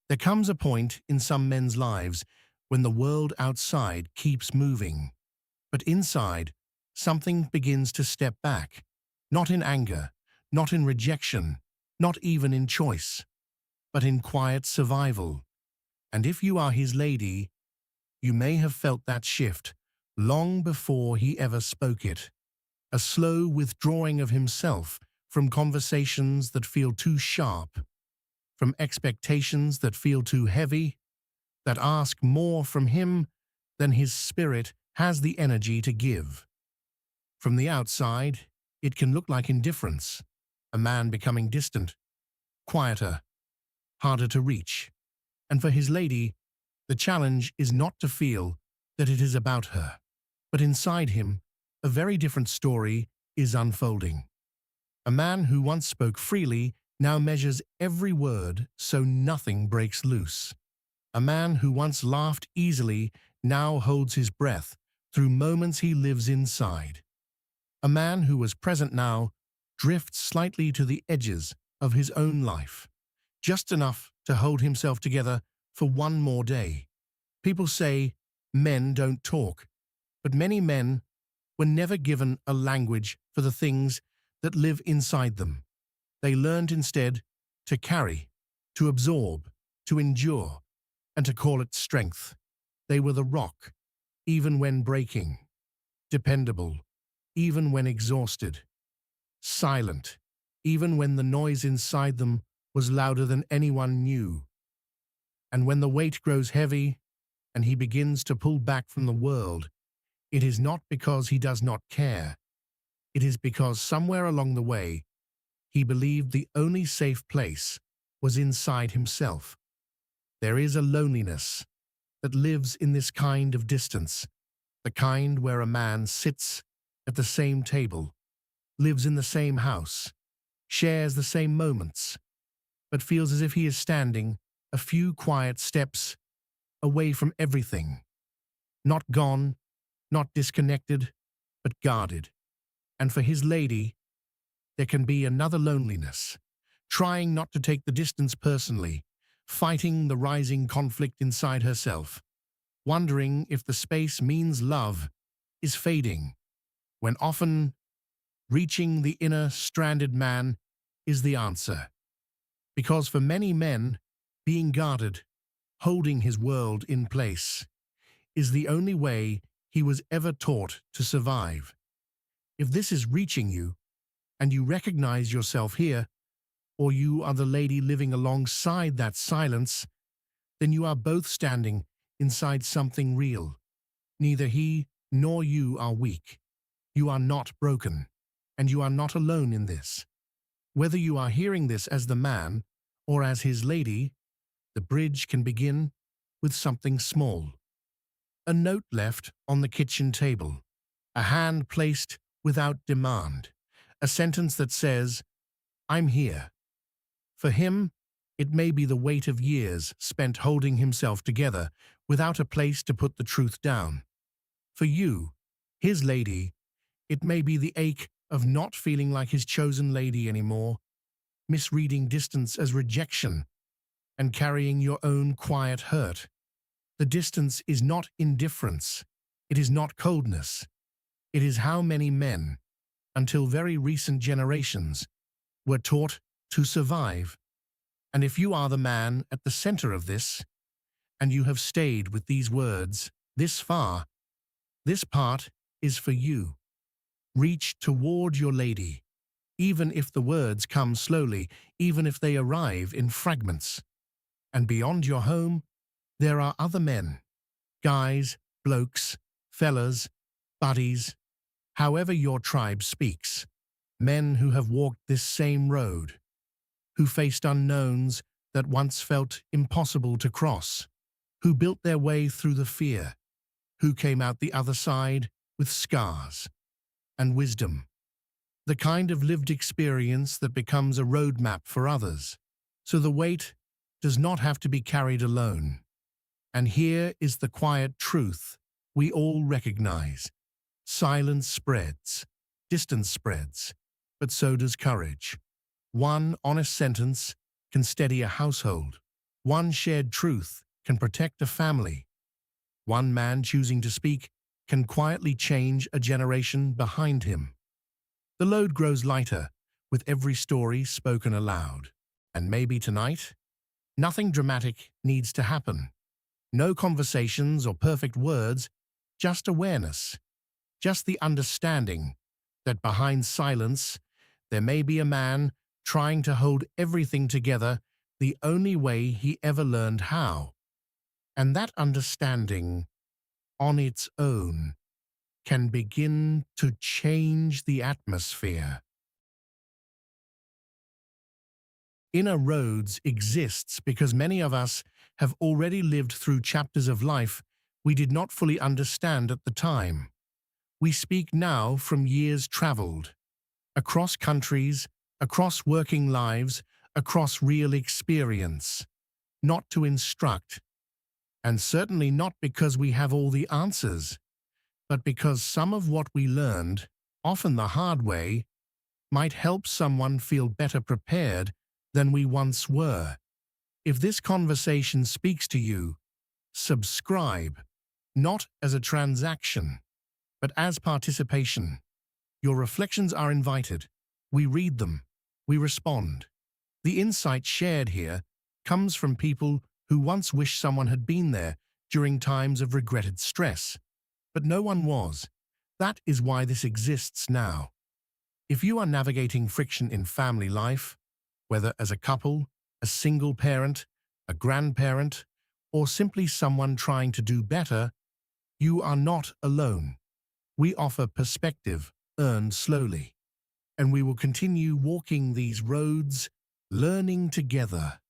There comes a point in some men's lives when the world outside keeps moving, but inside, something begins to step back, not in anger, not in rejection, not even in choice, but in quiet survival. And if you are his lady, you may have felt that shift long before he ever spoke it. A slow withdrawing of himself from conversations that feel too sharp, from expectations that feel too heavy, that ask more from him than his spirit has the energy to give. From the outside, it can look like indifference, a man becoming distant, quieter, harder to reach. And for his lady, the challenge is not to feel that it is about her, but inside him, a very different story is unfolding. A man who once spoke freely now measures every word so nothing breaks loose. A man who once laughed easily now holds his breath through moments he lives inside. A man who was present now drifts slightly to the edges of his own life, just enough to hold himself together for one more day. People say men don't talk, but many men were never given a language for the things that live inside them. They learned instead to carry, to absorb, to endure, and to call it strength. They were the rock, even when breaking, dependable, even when exhausted, silent, even when the noise inside them was louder than anyone knew. And when the weight grows heavy and he begins to pull back from the world, it is not because he does not care. It is because somewhere along the way, he believed the only safe place was inside himself. There is a loneliness that lives in this kind of distance, the kind where a man sits at the same table, lives in the same house, shares the same moments, but feels as if he is standing a few quiet steps away from everything. Not gone, not disconnected, but guarded. And for his lady, there can be another loneliness, trying not to take the distance personally, fighting the rising conflict inside herself, wondering if the space means love is fading, when often reaching the inner stranded man is the answer. Because for many men, being guarded, holding his world in place, is the only way he was ever taught to survive. If this is reaching you, and you recognize yourself here, or you are the lady living alongside that silence, then you are both standing inside something real. Neither he nor you are weak. You are not broken, and you are not alone in this. Whether you are hearing this as the man or as his lady, the bridge can begin with something small. A note left on the kitchen table, a hand placed without demand, a sentence that says, "I'm here." For him, it may be the weight of years spent holding himself together without a place to put the truth down. For you, his lady, it may be the ache of not feeling like his chosen lady anymore, misreading distance as rejection, and carrying your own quiet hurt. The distance is not indifference. It is not coldness. It is how many men, until very recent generations, were taught to survive. And if you are the man at the center of this, and you have stayed with these words this far, this part is for you. Reach toward your lady, even if the words come slowly, even if they arrive in fragments. And beyond your home, there are other men, guys, blokes, fellas, buddies, however your tribe speaks, men who have walked this same road, who faced unknowns that once felt impossible to cross, who built their way through the fear, who came out the other side with scars and wisdom, the kind of lived experience that becomes a roadmap for others, so the weight does not have to be carried alone. And here is the quiet truth we all recognize. Silence spreads, distance spreads, but so does courage. One honest sentence can steady a household. One shared truth can protect a family. One man choosing to speak can quietly change a generation behind him. The load grows lighter with every story spoken aloud. And maybe tonight, nothing dramatic needs to happen. No conversations or perfect words, just awareness, just the understanding that behind silence, there may be a man trying to hold everything together the only way he ever learned how. And that understanding, on its own, can begin to change the atmosphere. Inner roads exists because many of us have already lived through chapters of life we did not fully understand at the time. We speak now from years traveled, across countries, across working lives, across real experience, not to instruct, and certainly not because we have all the answers, but because some of what we learned, often the hard way, might help someone feel better prepared than we once were. If this conversation speaks to you, subscribe, not as a transaction, but as participation. Your reflections are invited. We read them. We respond. The insight shared here comes from people who once wished someone had been there during times of regretted stress, but no one was. That is why this exists now. If you are navigating friction in family life, whether as a couple, a single parent, a grandparent, or simply someone trying to do better, you are not alone. We offer perspective earned slowly, and we will continue walking these roads, learning together.